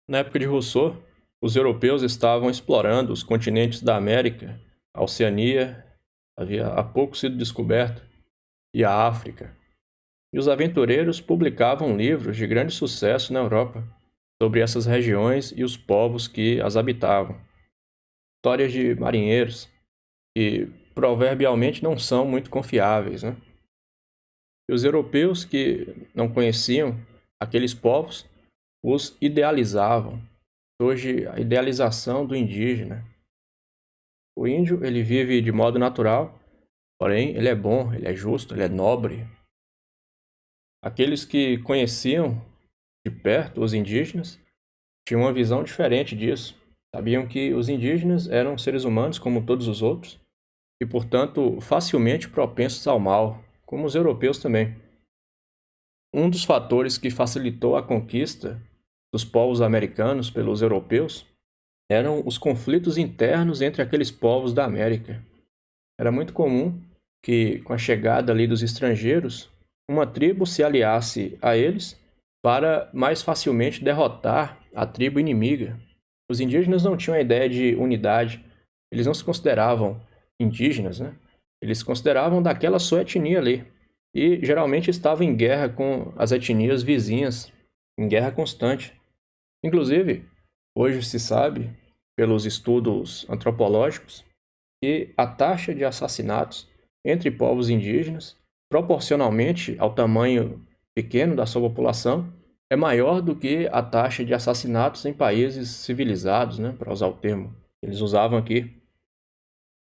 Na época de Rousseau, os europeus estavam explorando os continentes da América, a Oceania havia há pouco sido descoberto, e a África. E os aventureiros publicavam livros de grande sucesso na Europa sobre essas regiões e os povos que as habitavam. Histórias de marinheiros, que proverbialmente não são muito confiáveis, né? E os europeus que não conheciam aqueles povos os idealizavam. Hoje, a idealização do indígena. O índio, ele vive de modo natural, porém, ele é bom, ele é justo, ele é nobre. Aqueles que conheciam de perto os indígenas tinham uma visão diferente disso. Sabiam que os indígenas eram seres humanos como todos os outros e, portanto, facilmente propensos ao mal, como os europeus também. Um dos fatores que facilitou a conquista dos povos americanos pelos europeus eram os conflitos internos entre aqueles povos da América. Era muito comum que, com a chegada ali dos estrangeiros, uma tribo se aliasse a eles para mais facilmente derrotar a tribo inimiga. Os indígenas não tinham a ideia de unidade, eles não se consideravam indígenas, né? Eles se consideravam daquela sua etnia ali. E geralmente estavam em guerra com as etnias vizinhas, em guerra constante. Inclusive, hoje se sabe, pelos estudos antropológicos, que a taxa de assassinatos entre povos indígenas, proporcionalmente ao tamanho pequeno da sua população, é maior do que a taxa de assassinatos em países civilizados, né, para usar o termo que eles usavam aqui.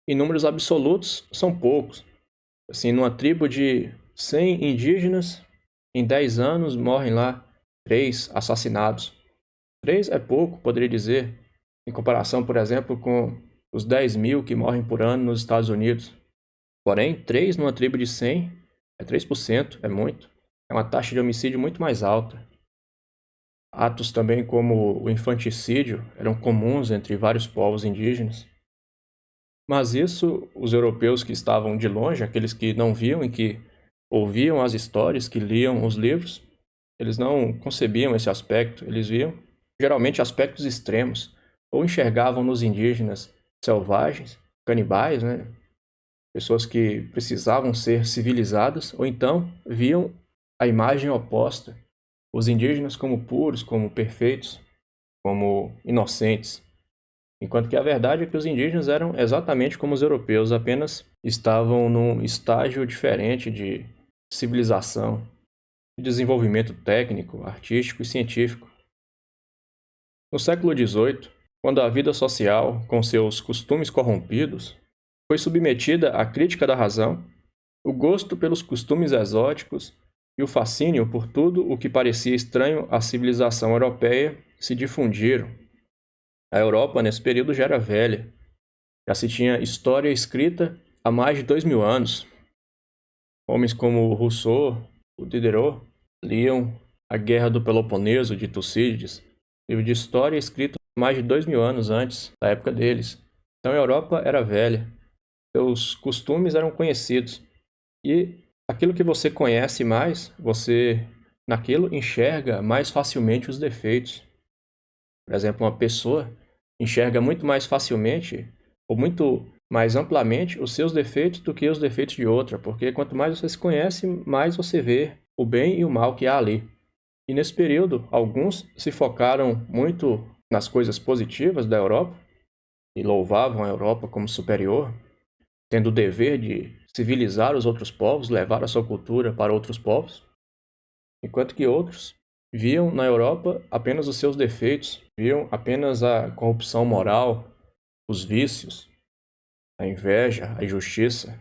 Em números absolutos, são poucos. Assim, numa tribo de 100 indígenas, em 10 anos morrem lá 3 assassinados. 3 é pouco, poderia dizer, em comparação, por exemplo, com os 10.000 que morrem por ano nos Estados Unidos. Porém, 3 numa tribo de 100 é 3%, é muito. É uma taxa de homicídio muito mais alta. Atos também como o infanticídio eram comuns entre vários povos indígenas. Mas isso, os europeus que estavam de longe, aqueles que não viam e que ouviam as histórias, que liam os livros, eles não concebiam esse aspecto, eles viam geralmente aspectos extremos, ou enxergavam nos indígenas selvagens, canibais, né? Pessoas que precisavam ser civilizadas, ou então viam a imagem oposta, os indígenas como puros, como perfeitos, como inocentes. Enquanto que a verdade é que os indígenas eram exatamente como os europeus, apenas estavam num estágio diferente de civilização, de desenvolvimento técnico, artístico e científico. No século XVIII, quando a vida social, com seus costumes corrompidos, foi submetida à crítica da razão, o gosto pelos costumes exóticos e o fascínio por tudo o que parecia estranho à civilização europeia se difundiram. A Europa, nesse período, já era velha. Já se tinha história escrita há mais de 2.000 anos. Homens como Rousseau, o Diderot, liam A Guerra do Peloponeso, de Tucídides, livro de história escrito mais de 2.000 anos antes da época deles. Então a Europa era velha. Seus costumes eram conhecidos. E aquilo que você conhece mais, você naquilo enxerga mais facilmente os defeitos. Por exemplo, uma pessoa enxerga muito mais facilmente ou muito mais amplamente os seus defeitos do que os defeitos de outra, porque quanto mais você se conhece, mais você vê o bem e o mal que há ali. E nesse período, alguns se focaram muito nas coisas positivas da Europa e louvavam a Europa como superior, tendo o dever de civilizar os outros povos, levar a sua cultura para outros povos, enquanto que outros viam na Europa apenas os seus defeitos, viam apenas a corrupção moral, os vícios, a inveja, a injustiça,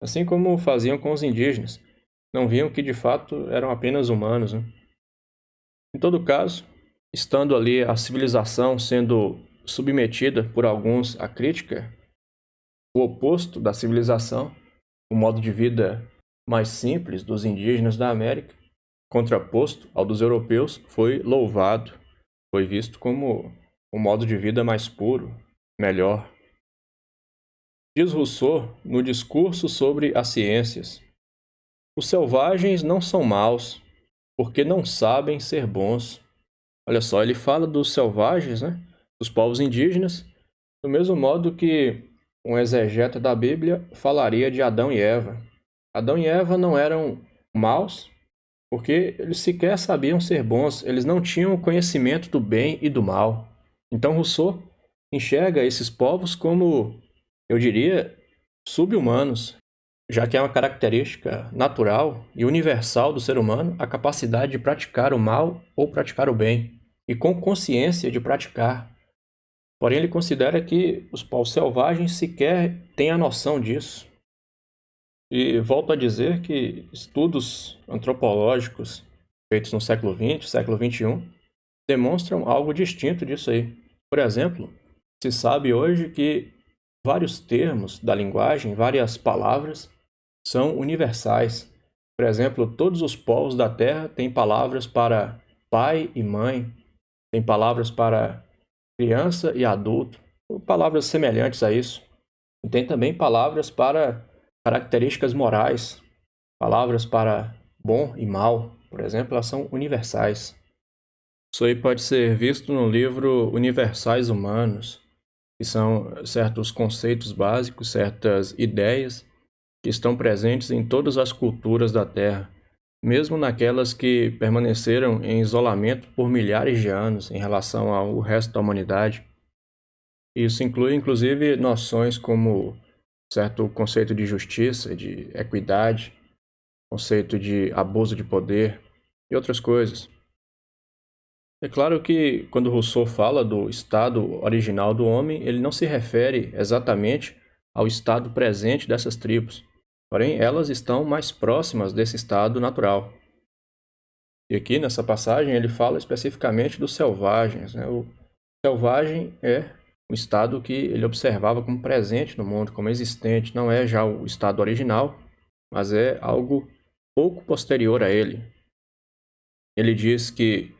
assim como faziam com os indígenas. Não viam que de fato eram apenas humanos, né? Em todo caso, estando ali a civilização sendo submetida por alguns à crítica, o oposto da civilização, o modo de vida mais simples dos indígenas da América, contraposto ao dos europeus, foi louvado, foi visto como um modo de vida mais puro, melhor. Diz Rousseau no discurso sobre as ciências: os selvagens não são maus, porque não sabem ser bons. Olha só, ele fala dos selvagens, né? Dos povos indígenas, do mesmo modo que um exegeta da Bíblia falaria de Adão e Eva. Adão e Eva não eram maus, porque eles sequer sabiam ser bons, eles não tinham conhecimento do bem e do mal. Então Rousseau enxerga esses povos como, eu diria, sub-humanos, já que é uma característica natural e universal do ser humano a capacidade de praticar o mal ou praticar o bem, e com consciência de praticar. Porém, ele considera que os povos selvagens sequer têm a noção disso. E volto a dizer que estudos antropológicos feitos no século XX, século XXI, demonstram algo distinto disso aí. Por exemplo, se sabe hoje que vários termos da linguagem, várias palavras, são universais. Por exemplo, todos os povos da Terra têm palavras para pai e mãe, têm palavras para criança e adulto, ou palavras semelhantes a isso. E tem também palavras para características morais, palavras para bom e mal, por exemplo, elas são universais. Isso aí pode ser visto no livro Universais Humanos, que são certos conceitos básicos, certas ideias que estão presentes em todas as culturas da Terra, mesmo naquelas que permaneceram em isolamento por milhares de anos em relação ao resto da humanidade. Isso inclui, inclusive, noções como certo conceito de justiça, de equidade, conceito de abuso de poder e outras coisas. É claro que quando Rousseau fala do estado original do homem, ele não se refere exatamente ao estado presente dessas tribos, porém elas estão mais próximas desse estado natural. E aqui nessa passagem ele fala especificamente dos selvagens, né? O selvagem é um estado que ele observava como presente no mundo, como existente, não é já o estado original, mas é algo pouco posterior a ele. Ele diz que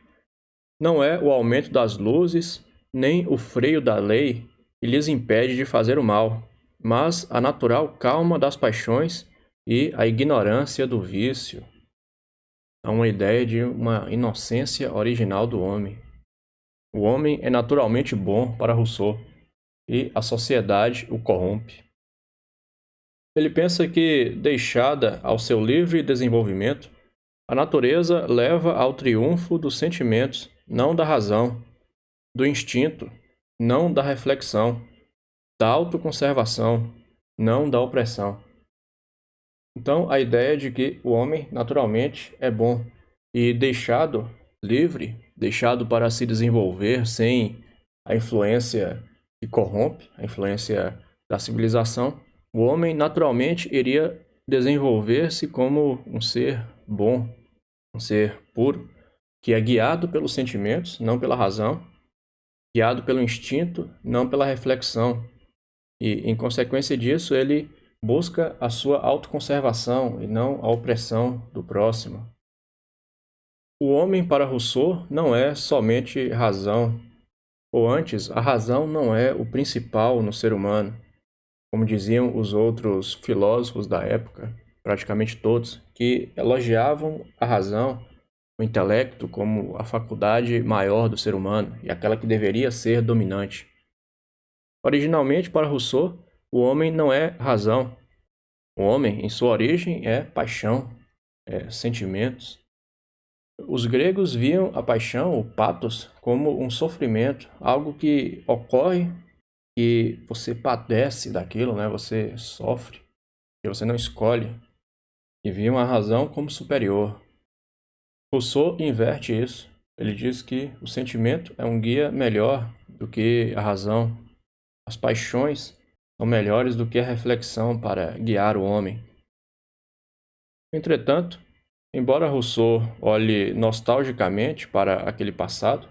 não é o aumento das luzes, nem o freio da lei que lhes impede de fazer o mal, mas a natural calma das paixões e a ignorância do vício. Há uma ideia de uma inocência original do homem. O homem é naturalmente bom para Rousseau, e a sociedade o corrompe. Ele pensa que, deixada ao seu livre desenvolvimento, a natureza leva ao triunfo dos sentimentos, não da razão, do instinto, não da reflexão, da autoconservação, não da opressão. Então, a ideia de que o homem naturalmente é bom e deixado livre, deixado para se desenvolver sem a influência que corrompe, a influência da civilização, o homem naturalmente iria desenvolver-se como um ser bom, um ser puro, que é guiado pelos sentimentos, não pela razão, guiado pelo instinto, não pela reflexão. E, em consequência disso, ele busca a sua autoconservação e não a opressão do próximo. O homem, para Rousseau, não é somente razão, ou antes, a razão não é o principal no ser humano, como diziam os outros filósofos da época, praticamente todos, que elogiavam a razão, o intelecto, como a faculdade maior do ser humano e aquela que deveria ser dominante. Originalmente, para Rousseau, o homem não é razão. O homem, em sua origem, é paixão, é sentimentos. Os gregos viam a paixão, o pathos, como um sofrimento, algo que ocorre e você padece daquilo, né? Você sofre, que você não escolhe, e viam a razão como superior. Rousseau inverte isso. Ele diz que o sentimento é um guia melhor do que a razão. As paixões são melhores do que a reflexão para guiar o homem. Entretanto, embora Rousseau olhe nostalgicamente para aquele passado,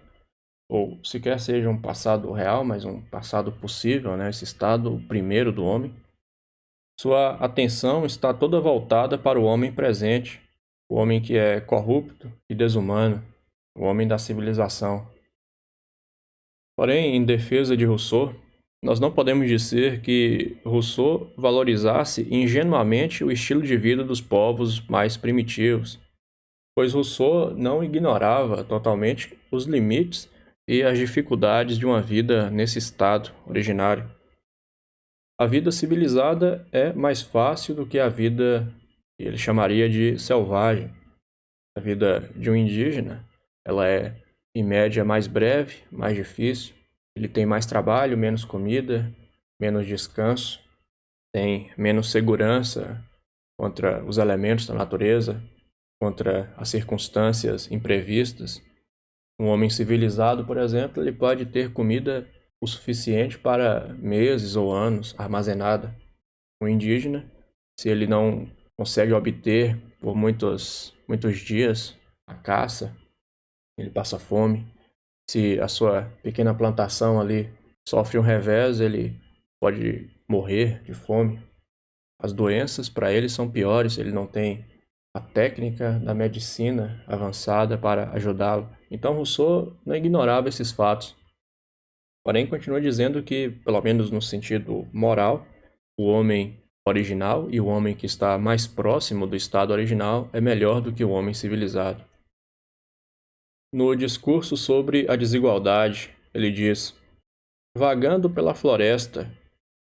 ou sequer seja um passado real, mas um passado possível, né, esse estado primeiro do homem, sua atenção está toda voltada para o homem presente, o homem que é corrupto e desumano, o homem da civilização. Porém, em defesa de Rousseau, nós não podemos dizer que Rousseau valorizasse ingenuamente o estilo de vida dos povos mais primitivos. pois Rousseau não ignorava totalmente os limites e as dificuldades de uma vida nesse estado originário. A vida civilizada é mais fácil do que a vida que ele chamaria de selvagem. A vida de um indígena, ela é, em média, mais breve, mais difícil. Ele tem mais trabalho, menos comida, menos descanso, tem menos segurança contra os elementos da natureza, contra as circunstâncias imprevistas. Um homem civilizado, por exemplo, ele pode ter comida o suficiente para meses ou anos armazenada. Um indígena, se ele não consegue obter por muitos dias a caça, ele passa fome. Se a sua pequena plantação ali sofre um revés, ele pode morrer de fome. As doenças para ele são piores, ele não tem a técnica da medicina avançada para ajudá-lo. Então Rousseau não ignorava esses fatos, porém continua dizendo que, pelo menos no sentido moral, o homem original e o homem que está mais próximo do estado original é melhor do que o homem civilizado. No discurso sobre a desigualdade, ele diz: vagando pela floresta,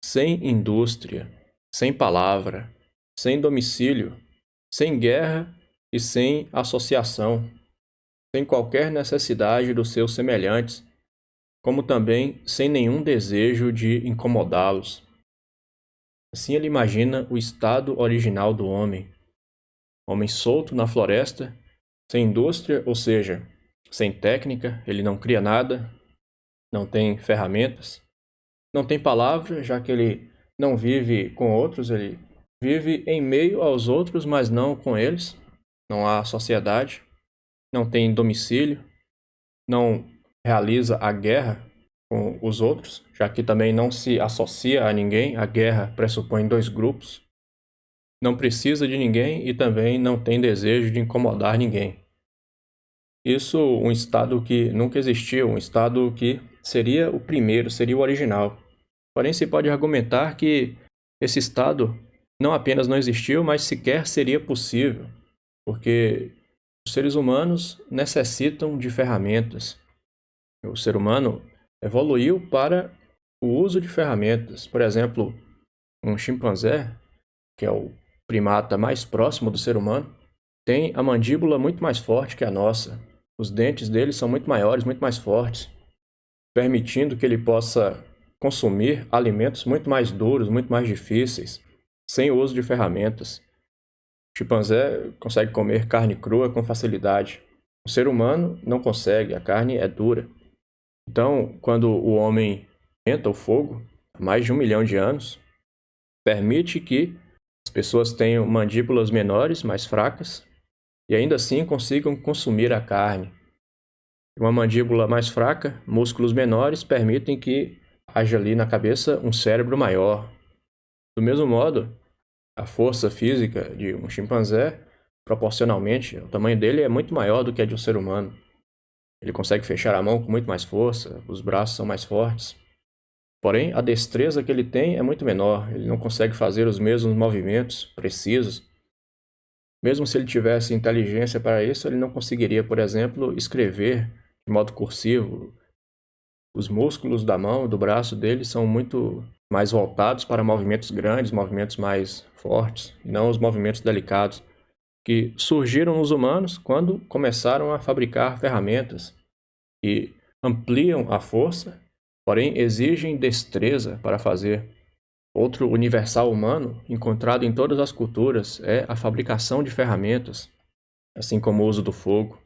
sem indústria, sem palavra, sem domicílio, sem guerra e sem associação, sem qualquer necessidade dos seus semelhantes, como também sem nenhum desejo de incomodá-los. Assim ele imagina o estado original do homem. Homem solto na floresta, sem indústria, ou seja, sem técnica, ele não cria nada, não tem ferramentas, não tem palavra, já que ele não vive com outros, ele vive em meio aos outros, mas não com eles. Não há sociedade, não tem domicílio, não realiza a guerra com os outros, já que também não se associa a ninguém. A guerra pressupõe dois grupos. Não precisa de ninguém e também não tem desejo de incomodar ninguém. Isso, um estado que nunca existiu, um estado que seria o primeiro, seria o original. Porém, se pode argumentar que esse estado não apenas não existiu, mas sequer seria possível, porque os seres humanos necessitam de ferramentas. O ser humano evoluiu para o uso de ferramentas. Por exemplo, um chimpanzé, que é o primata mais próximo do ser humano, tem a mandíbula muito mais forte que a nossa. Os dentes dele são muito maiores, muito mais fortes, permitindo que ele possa consumir alimentos muito mais duros, muito mais difíceis, sem o uso de ferramentas. O chimpanzé consegue comer carne crua com facilidade. O ser humano não consegue, a carne é dura. Então, quando o homem inventa o fogo, há mais de 1 milhão de anos, permite que as pessoas tenham mandíbulas menores, mais fracas, e ainda assim consigam consumir a carne. Uma mandíbula mais fraca, músculos menores, permitem que haja ali na cabeça um cérebro maior. Do mesmo modo, a força física de um chimpanzé, proporcionalmente, o tamanho dele é muito maior do que a de um ser humano. Ele consegue fechar a mão com muito mais força, os braços são mais fortes. Porém, a destreza que ele tem é muito menor, ele não consegue fazer os mesmos movimentos precisos. Mesmo se ele tivesse inteligência para isso, ele não conseguiria, por exemplo, escrever de modo cursivo. Os músculos da mão e do braço dele são muito mais voltados para movimentos grandes, movimentos mais fortes, e não os movimentos delicados, que surgiram nos humanos quando começaram a fabricar ferramentas que ampliam a força, porém exigem destreza para fazer. Outro universal humano, encontrado em todas as culturas, é a fabricação de ferramentas, assim como o uso do fogo.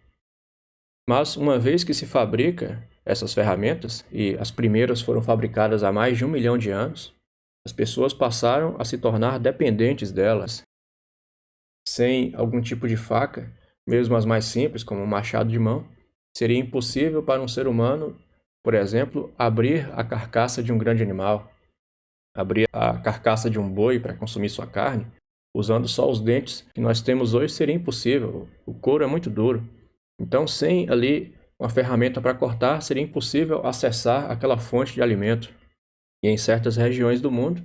Mas, uma vez que se fabrica essas ferramentas, e as primeiras foram fabricadas há mais de 1 milhão de anos, as pessoas passaram a se tornar dependentes delas. Sem algum tipo de faca, mesmo as mais simples, como um machado de mão, seria impossível para um ser humano, por exemplo, abrir a carcaça de um grande animal, abrir a carcaça de um boi para consumir sua carne, usando só os dentes que nós temos hoje seria impossível. O couro é muito duro. Então, sem ali uma ferramenta para cortar, seria impossível acessar aquela fonte de alimento. E em certas regiões do mundo,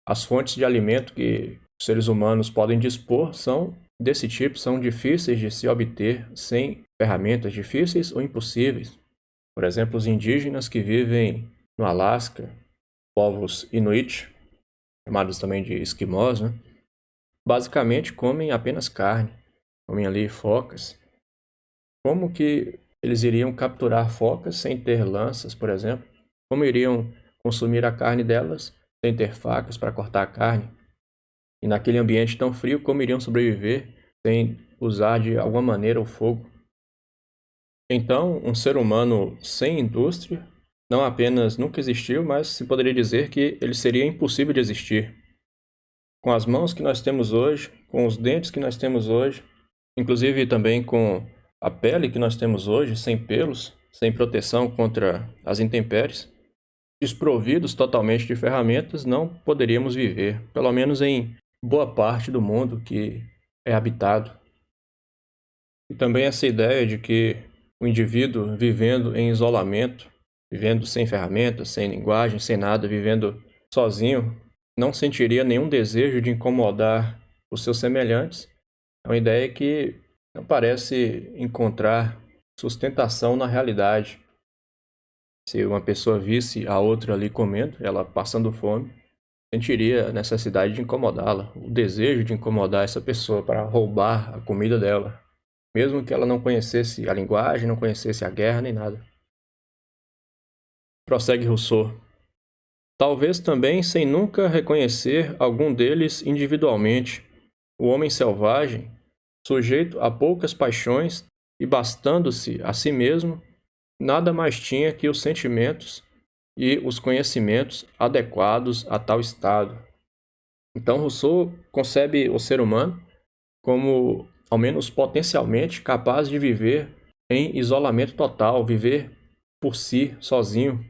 as fontes de alimento que os seres humanos podem dispor são desse tipo são difíceis de se obter sem ferramentas difíceis ou impossíveis. Por exemplo, os indígenas que vivem no Alasca, povos Inuit, chamados também de esquimós, né? Basicamente comem apenas carne, comem ali focas. Como que eles iriam capturar focas sem ter lanças, por exemplo? Como iriam consumir a carne delas sem ter facas para cortar a carne? E naquele ambiente tão frio, como iriam sobreviver sem usar de alguma maneira o fogo? Então, um ser humano sem indústria não apenas nunca existiu, mas se poderia dizer que ele seria impossível de existir. Com as mãos que nós temos hoje, com os dentes que nós temos hoje, inclusive também com a pele que nós temos hoje, sem pelos, sem proteção contra as intempéries, desprovidos totalmente de ferramentas, não poderíamos viver, pelo menos em boa parte do mundo que é habitado. E também essa ideia de que o indivíduo vivendo em isolamento, vivendo sem ferramentas, sem linguagem, sem nada, vivendo sozinho, não sentiria nenhum desejo de incomodar os seus semelhantes. É uma ideia que não parece encontrar sustentação na realidade. Se uma pessoa visse a outra ali comendo, ela passando fome, sentiria a necessidade de incomodá-la, o desejo de incomodar essa pessoa para roubar a comida dela, mesmo que ela não conhecesse a linguagem, não conhecesse a guerra nem nada. Prossegue Rousseau. Talvez também sem nunca reconhecer algum deles individualmente, o homem selvagem, sujeito a poucas paixões e bastando-se a si mesmo, nada mais tinha que os sentimentos e os conhecimentos adequados a tal estado. Então Rousseau concebe o ser humano como, ao menos potencialmente, capaz de viver em isolamento total, viver por si, sozinho,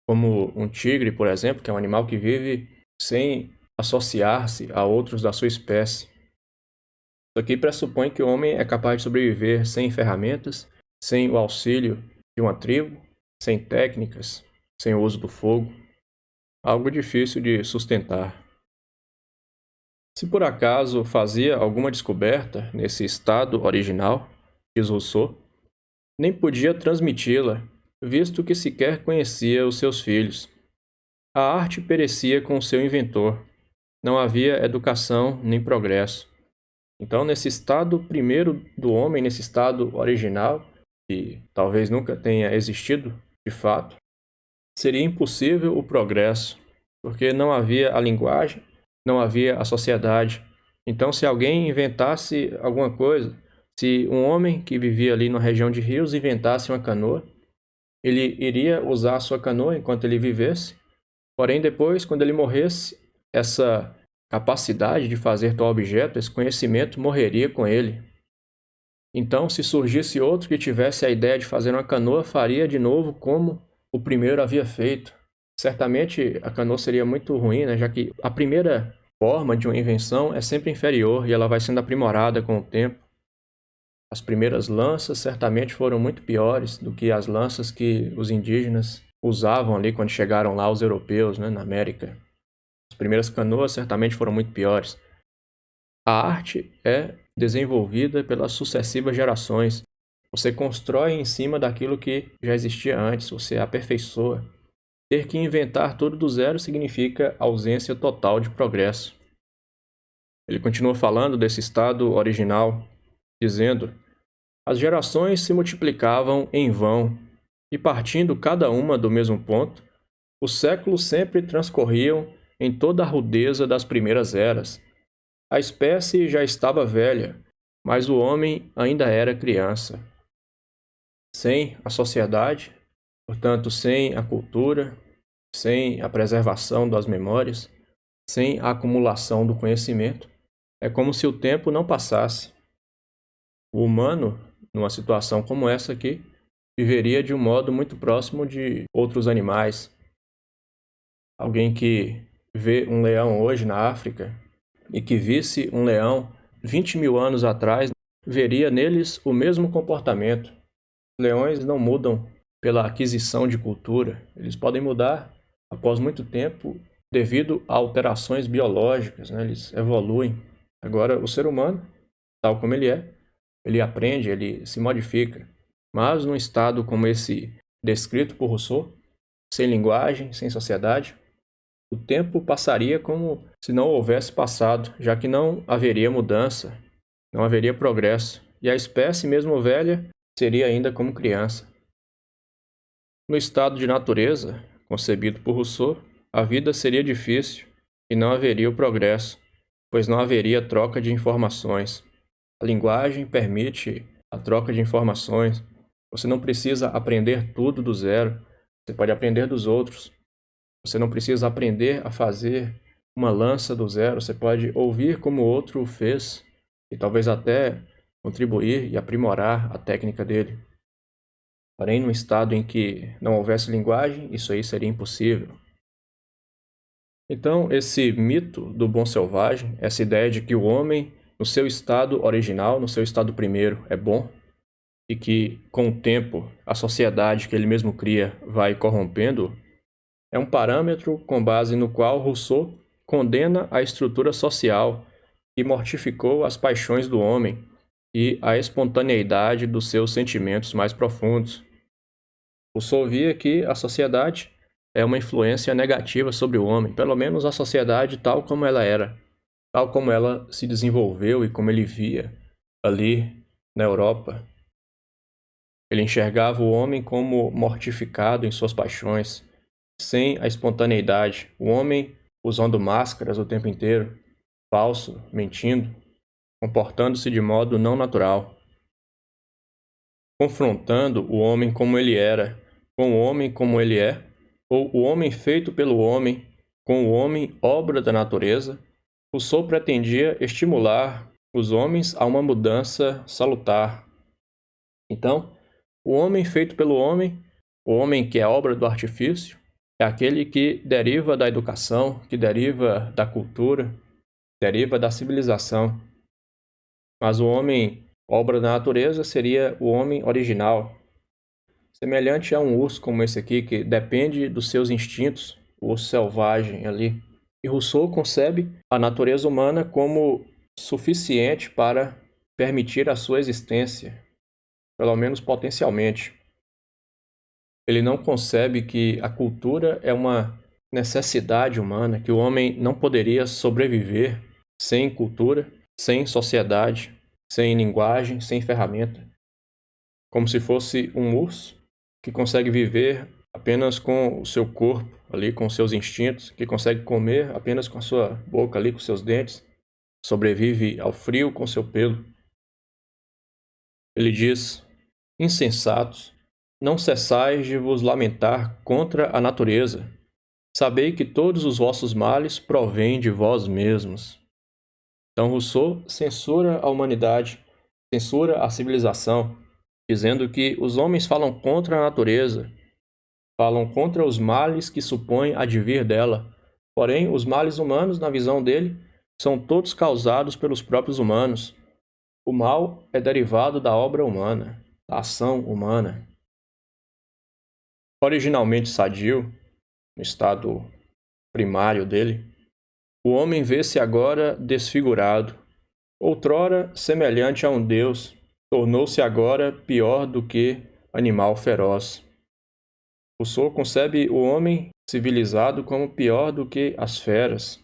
como um tigre, por exemplo, que é um animal que vive sem associar-se a outros da sua espécie. Isso aqui pressupõe que o homem é capaz de sobreviver sem ferramentas, sem o auxílio de uma tribo, sem técnicas, sem o uso do fogo. Algo difícil de sustentar. Se por acaso fazia alguma descoberta nesse estado original, diz Rousseau, nem podia transmiti-la, visto que sequer conhecia os seus filhos. A arte perecia com o seu inventor. Não havia educação nem progresso. Então, nesse estado primeiro do homem, nesse estado original, que talvez nunca tenha existido de fato, seria impossível o progresso, porque não havia a linguagem, não havia a sociedade. Então, se alguém inventasse alguma coisa, se um homem que vivia ali na região de rios inventasse uma canoa, ele iria usar a sua canoa enquanto ele vivesse, porém depois, quando ele morresse, essa capacidade de fazer tal objeto, esse conhecimento morreria com ele. Então, se surgisse outro que tivesse a ideia de fazer uma canoa, faria de novo como o primeiro havia feito. Certamente a canoa seria muito ruim, né? Já que a primeira forma de uma invenção é sempre inferior e ela vai sendo aprimorada com o tempo. As primeiras lanças certamente foram muito piores do que as lanças que os indígenas usavam ali quando chegaram lá os europeus, né, na América. As primeiras canoas certamente foram muito piores. A arte é desenvolvida pelas sucessivas gerações. Você constrói em cima daquilo que já existia antes, você aperfeiçoa. Ter que inventar tudo do zero significa ausência total de progresso. Ele continua falando desse estado original, dizendo: as gerações se multiplicavam em vão, e partindo cada uma do mesmo ponto, os séculos sempre transcorriam em toda a rudeza das primeiras eras. A espécie já estava velha, mas o homem ainda era criança. Sem a sociedade, portanto, sem a cultura, sem a preservação das memórias, sem a acumulação do conhecimento, é como se o tempo não passasse. O humano, numa situação como essa aqui, viveria de um modo muito próximo de outros animais. Alguém que vê um leão hoje na África e que visse um leão 20.000 anos atrás, veria neles o mesmo comportamento. Leões não mudam pela aquisição de cultura, eles podem mudar após muito tempo devido a alterações biológicas, né? Eles evoluem. Agora, o ser humano tal como ele aprende, ele se modifica. Mas num estado como esse descrito por Rousseau, sem linguagem, sem sociedade, o tempo passaria como se não houvesse passado, já que não haveria mudança, não haveria progresso, e a espécie, mesmo velha, seria ainda como criança. No estado de natureza, concebido por Rousseau, a vida seria difícil e não haveria o progresso, pois não haveria troca de informações. A linguagem permite a troca de informações. Você não precisa aprender tudo do zero, você pode aprender dos outros. Você não precisa aprender a fazer uma lança do zero, você pode ouvir como o outro fez e talvez até contribuir e aprimorar a técnica dele. Porém, num estado em que não houvesse linguagem, isso aí seria impossível. Então, esse mito do bom selvagem, essa ideia de que o homem, no seu estado original, no seu estado primeiro, é bom, e que, com o tempo, a sociedade que ele mesmo cria vai corrompendo, é um parâmetro com base no qual Rousseau condena a estrutura social que mortificou as paixões do homem e a espontaneidade dos seus sentimentos mais profundos. Rousseau via que a sociedade é uma influência negativa sobre o homem, pelo menos a sociedade tal como ela era, tal como ela se desenvolveu e como ele via ali na Europa. Ele enxergava o homem como mortificado em suas paixões, sem a espontaneidade, o homem usando máscaras o tempo inteiro, falso, mentindo, comportando-se de modo não natural, confrontando o homem como ele era, com o homem como ele é, ou o homem feito pelo homem, com o homem obra da natureza. Rousseau pretendia estimular os homens a uma mudança salutar. Então, o homem feito pelo homem, o homem que é obra do artifício, é aquele que deriva da educação, que deriva da cultura, deriva da civilização. Mas o homem, obra da natureza, seria o homem original, semelhante a um urso como esse aqui, que depende dos seus instintos, o urso selvagem ali. E Rousseau concebe a natureza humana como suficiente para permitir a sua existência, pelo menos potencialmente. Ele não concebe que a cultura é uma necessidade humana, que o homem não poderia sobreviver sem cultura, sem sociedade, sem linguagem, sem ferramenta, como se fosse um urso que consegue viver apenas com o seu corpo ali, com os seus instintos, que consegue comer apenas com a sua boca ali, com seus dentes, sobrevive ao frio com seu pelo. Ele diz: insensatos, não cessais de vos lamentar contra a natureza. Sabei que todos os vossos males provêm de vós mesmos. Então Rousseau censura a humanidade, censura a civilização, dizendo que os homens falam contra a natureza, falam contra os males que supõem advir dela. Porém, os males humanos, na visão dele, são todos causados pelos próprios humanos. O mal é derivado da obra humana, da ação humana. Originalmente sadio, no estado primário dele, o homem vê-se agora desfigurado. Outrora semelhante a um deus, tornou-se agora pior do que animal feroz. Rousseau concebe o homem civilizado como pior do que as feras,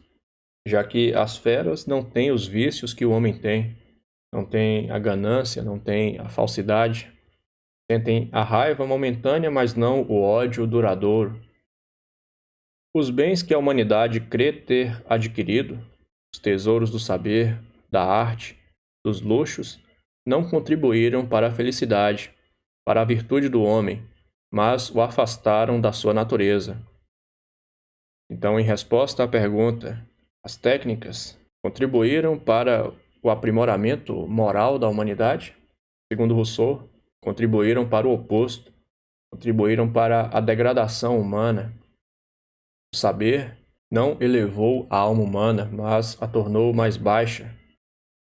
já que as feras não têm os vícios que o homem tem, não tem a ganância, não tem a falsidade, sentem a raiva momentânea, mas não o ódio duradouro. Os bens que a humanidade crê ter adquirido, os tesouros do saber, da arte, dos luxos, não contribuíram para a felicidade, para a virtude do homem, mas o afastaram da sua natureza. Então, em resposta à pergunta, as técnicas contribuíram para o aprimoramento moral da humanidade? Segundo Rousseau, contribuíram para o oposto, contribuíram para a degradação humana. O saber não elevou a alma humana, mas a tornou mais baixa.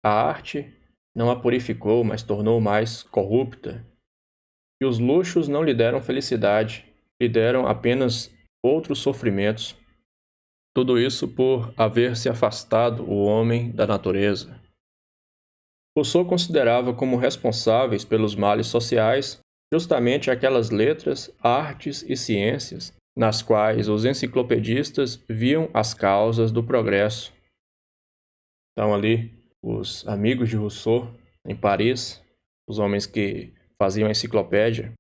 A arte não a purificou, mas tornou mais corrupta. E os luxos não lhe deram felicidade, lhe deram apenas outros sofrimentos. Tudo isso por haver se afastado o homem da natureza. Rousseau considerava como responsáveis pelos males sociais justamente aquelas letras, artes e ciências nas quais os enciclopedistas viam as causas do progresso. Então, ali, os amigos de Rousseau, em Paris, os homens que faziam a enciclopédia,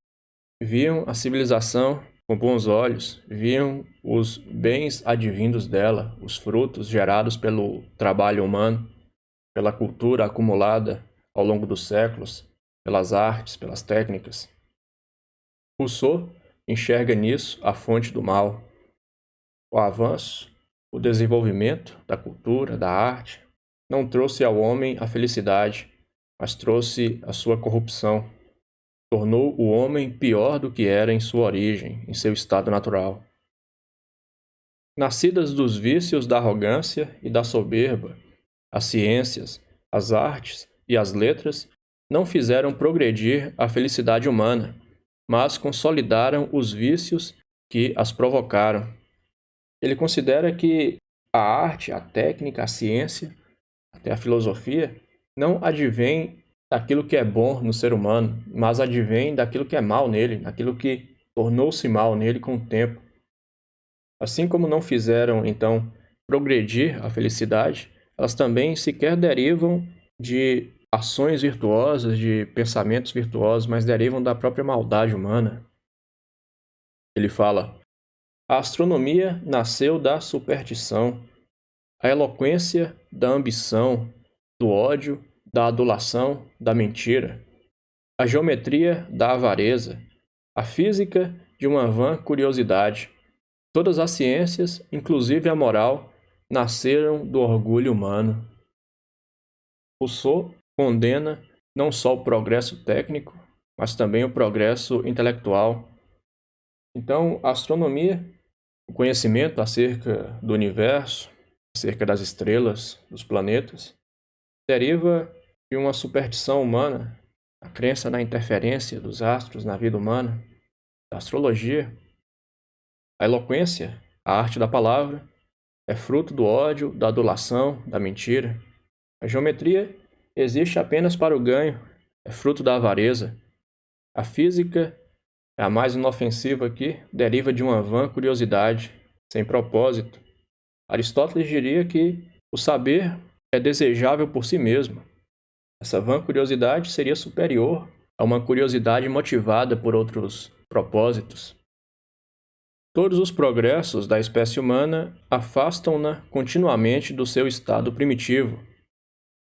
viam a civilização com bons olhos, viam os bens advindos dela, os frutos gerados pelo trabalho humano, pela cultura acumulada ao longo dos séculos, pelas artes, pelas técnicas. Rousseau enxerga nisso a fonte do mal, o avanço, o desenvolvimento da cultura, da arte, não trouxe ao homem a felicidade, mas trouxe a sua corrupção. Tornou o homem pior do que era em sua origem, em seu estado natural. Nascidas dos vícios da arrogância e da soberba, as ciências, as artes e as letras não fizeram progredir a felicidade humana, mas consolidaram os vícios que as provocaram. Ele considera que a arte, a técnica, a ciência, até a filosofia, não advém daquilo que é bom no ser humano, mas advém daquilo que é mal nele, daquilo que tornou-se mal nele com o tempo. Assim como não fizeram, então, progredir a felicidade, elas também sequer derivam de ações virtuosas, de pensamentos virtuosos, mas derivam da própria maldade humana. Ele fala: a astronomia nasceu da superstição, a eloquência da ambição, do ódio, da adulação, da mentira, a geometria da avareza, a física de uma vã curiosidade. Todas as ciências, inclusive a moral, nasceram do orgulho humano. Rousseau condena não só o progresso técnico, mas também o progresso intelectual. Então, a astronomia, o conhecimento acerca do universo, acerca das estrelas, dos planetas, deriva de uma superstição humana, a crença na interferência dos astros na vida humana, da astrologia. A eloquência, a arte da palavra, é fruto do ódio, da adulação, da mentira. A geometria existe apenas para o ganho, é fruto da avareza. A física é a mais inofensiva aqui, deriva de uma vã curiosidade, sem propósito. Aristóteles diria que o saber é desejável por si mesmo. Essa vã curiosidade seria superior a uma curiosidade motivada por outros propósitos. Todos os progressos da espécie humana afastam-na continuamente do seu estado primitivo.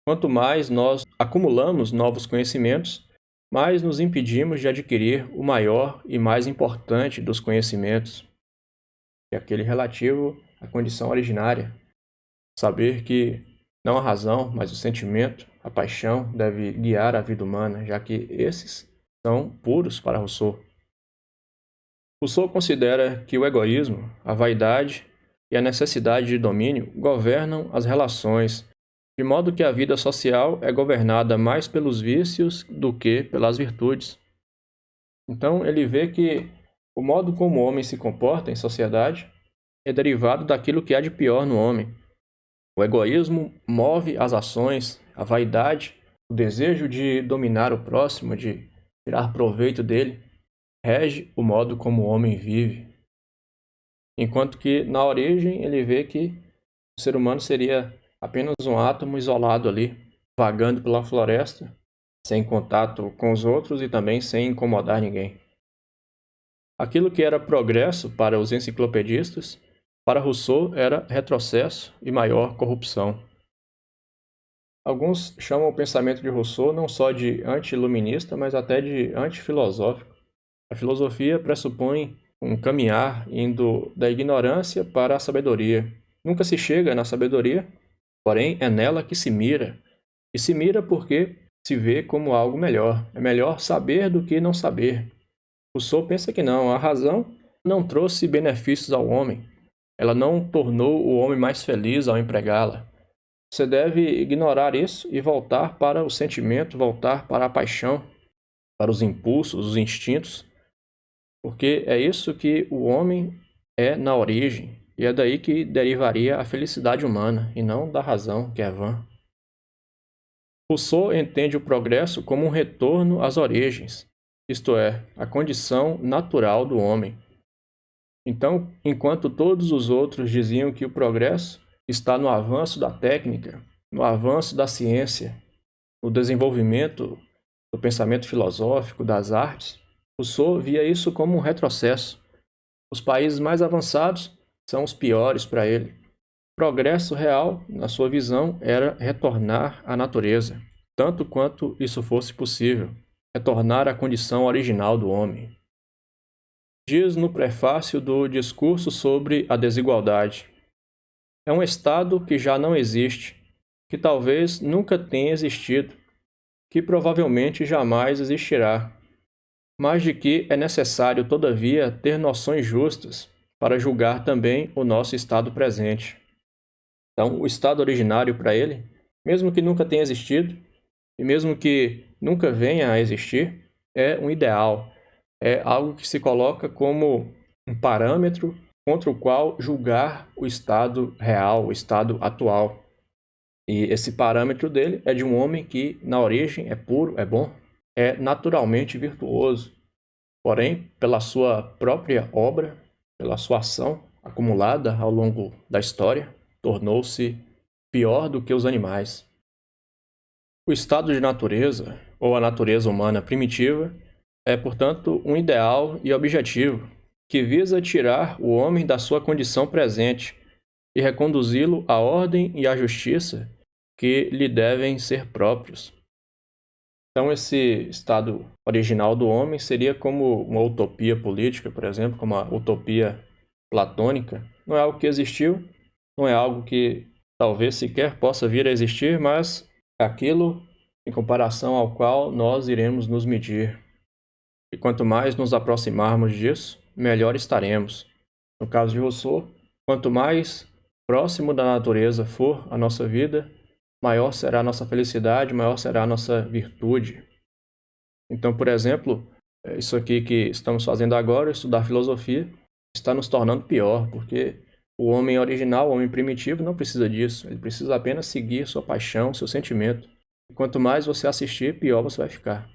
Quanto mais nós acumulamos novos conhecimentos, mais nos impedimos de adquirir o maior e mais importante dos conhecimentos, que é aquele relativo à condição originária. Saber que não a razão, mas o sentimento, a paixão deve guiar a vida humana, já que esses são puros para Rousseau. Rousseau considera que o egoísmo, a vaidade e a necessidade de domínio governam as relações, de modo que a vida social é governada mais pelos vícios do que pelas virtudes. Então, ele vê que o modo como o homem se comporta em sociedade é derivado daquilo que há de pior no homem. O egoísmo move as ações, a vaidade, o desejo de dominar o próximo, de tirar proveito dele, rege o modo como o homem vive. Enquanto que, na origem, ele vê que o ser humano seria apenas um átomo isolado ali, vagando pela floresta, sem contato com os outros e também sem incomodar ninguém. Aquilo que era progresso para os enciclopedistas, para Rousseau era retrocesso e maior corrupção. Alguns chamam o pensamento de Rousseau não só de anti-iluminista, mas até de anti-filosófico. A filosofia pressupõe um caminhar indo da ignorância para a sabedoria. Nunca se chega na sabedoria, porém é nela que se mira. E se mira porque se vê como algo melhor. É melhor saber do que não saber. Rousseau pensa que não, a razão não trouxe benefícios ao homem. Ela não tornou o homem mais feliz ao empregá-la. Você deve ignorar isso e voltar para o sentimento, voltar para a paixão, para os impulsos, os instintos, porque é isso que o homem é na origem, e é daí que derivaria a felicidade humana, e não da razão, que é vã. Rousseau entende o progresso como um retorno às origens, isto é, a condição natural do homem. Então, enquanto todos os outros diziam que o progresso está no avanço da técnica, no avanço da ciência, no desenvolvimento do pensamento filosófico, das artes, Rousseau via isso como um retrocesso. Os países mais avançados são os piores para ele. Progresso real, na sua visão, era retornar à natureza, tanto quanto isso fosse possível, retornar à condição original do homem. Diz no prefácio do Discurso sobre a Desigualdade: é um estado que já não existe, que talvez nunca tenha existido, que provavelmente jamais existirá, mas de que é necessário, todavia, ter noções justas para julgar também o nosso estado presente. Então, o estado originário para ele, mesmo que nunca tenha existido, e mesmo que nunca venha a existir, é um ideal, é algo que se coloca como um parâmetro contra o qual julgar o estado real, o estado atual. E esse parâmetro dele é de um homem que, na origem, é puro, é bom, é naturalmente virtuoso. Porém, pela sua própria obra, pela sua ação acumulada ao longo da história, tornou-se pior do que os animais. O estado de natureza, ou a natureza humana primitiva, é, portanto, um ideal e objetivo que visa tirar o homem da sua condição presente e reconduzi-lo à ordem e à justiça que lhe devem ser próprios. Então, esse estado original do homem seria como uma utopia política, por exemplo, como a utopia platônica. Não é algo que existiu, não é algo que talvez sequer possa vir a existir, mas é aquilo em comparação ao qual nós iremos nos medir. E quanto mais nos aproximarmos disso, melhor estaremos. No caso de Rousseau, quanto mais próximo da natureza for a nossa vida, maior será a nossa felicidade, maior será a nossa virtude. Então, por exemplo, isso aqui que estamos fazendo agora, estudar filosofia, está nos tornando pior, porque o homem original, o homem primitivo, não precisa disso. Ele precisa apenas seguir sua paixão, seu sentimento. E quanto mais você assistir, pior você vai ficar.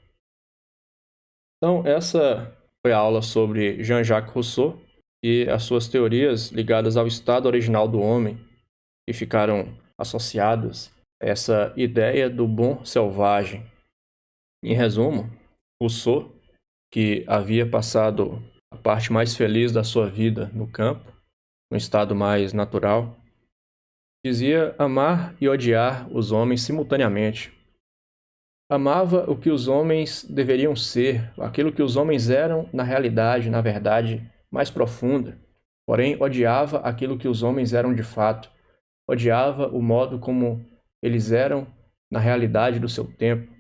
Então, essa foi a aula sobre Jean-Jacques Rousseau e as suas teorias ligadas ao estado original do homem, que ficaram associadas a essa ideia do bom selvagem. Em resumo, Rousseau, que havia passado a parte mais feliz da sua vida no campo, no estado mais natural, dizia amar e odiar os homens simultaneamente. Amava o que os homens deveriam ser, aquilo que os homens eram na realidade, na verdade mais profunda. Porém, odiava aquilo que os homens eram de fato. Odiava o modo como eles eram na realidade do seu tempo.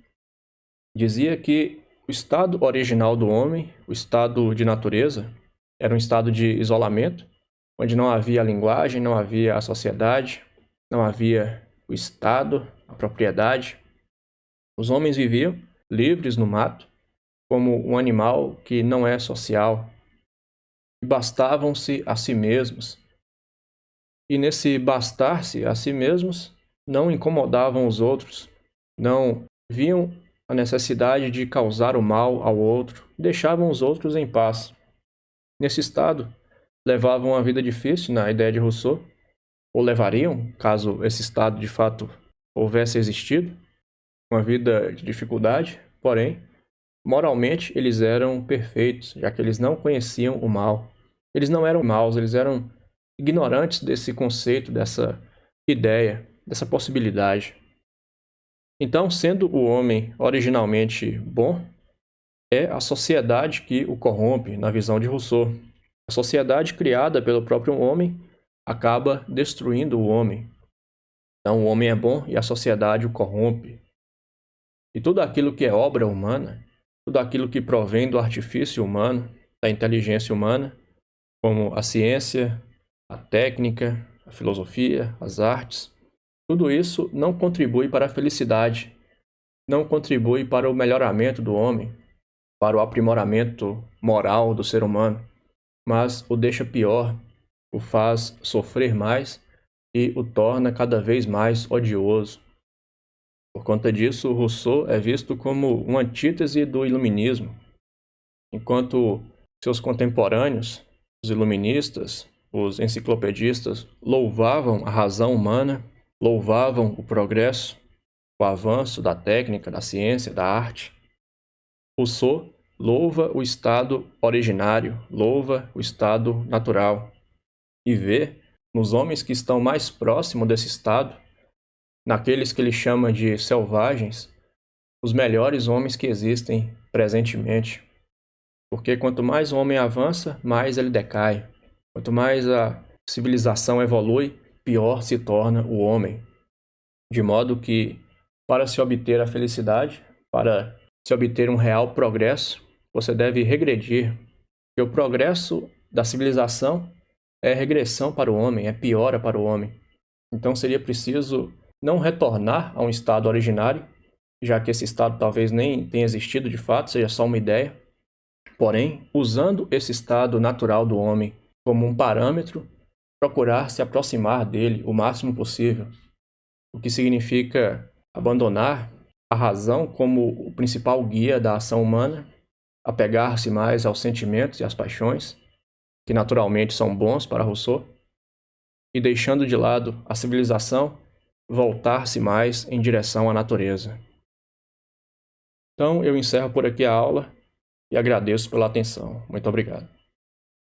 Dizia que o estado original do homem, o estado de natureza, era um estado de isolamento, onde não havia a linguagem, não havia a sociedade, não havia o Estado, a propriedade. Os homens viviam livres no mato, como um animal que não é social, e bastavam-se a si mesmos. E nesse bastar-se a si mesmos, não incomodavam os outros, não viam a necessidade de causar o mal ao outro, deixavam os outros em paz. Nesse estado, levavam uma vida difícil, na ideia de Rousseau, ou levariam, caso esse estado de fato houvesse existido, uma vida de dificuldade, porém, moralmente eles eram perfeitos, já que eles não conheciam o mal. Eles não eram maus, eles eram ignorantes desse conceito, dessa ideia, dessa possibilidade. Então, sendo o homem originalmente bom, é a sociedade que o corrompe, na visão de Rousseau. A sociedade criada pelo próprio homem acaba destruindo o homem. Então, o homem é bom e a sociedade o corrompe. E tudo aquilo que é obra humana, tudo aquilo que provém do artifício humano, da inteligência humana, como a ciência, a técnica, a filosofia, as artes, tudo isso não contribui para a felicidade, não contribui para o melhoramento do homem, para o aprimoramento moral do ser humano, mas o deixa pior, o faz sofrer mais e o torna cada vez mais odioso. Por conta disso, Rousseau é visto como uma antítese do iluminismo, enquanto seus contemporâneos, os iluministas, os enciclopedistas, louvavam a razão humana, louvavam o progresso, o avanço da técnica, da ciência, da arte. Rousseau louva o estado originário, louva o estado natural e vê nos homens que estão mais próximos desse estado, naqueles que ele chama de selvagens, os melhores homens que existem presentemente. Porque quanto mais o homem avança, mais ele decai. Quanto mais a civilização evolui, pior se torna o homem. De modo que, para se obter a felicidade, para se obter um real progresso, você deve regredir. Porque o progresso da civilização é regressão para o homem, é piora para o homem. Então seria preciso não retornar a um estado originário, já que esse estado talvez nem tenha existido de fato, seja só uma ideia. Porém, usando esse estado natural do homem como um parâmetro, procurar se aproximar dele o máximo possível, o que significa abandonar a razão como o principal guia da ação humana, apegar-se mais aos sentimentos e às paixões, que naturalmente são bons para Rousseau, e deixando de lado a civilização, voltar-se mais em direção à natureza. Então, eu encerro por aqui a aula e agradeço pela atenção. Muito obrigado.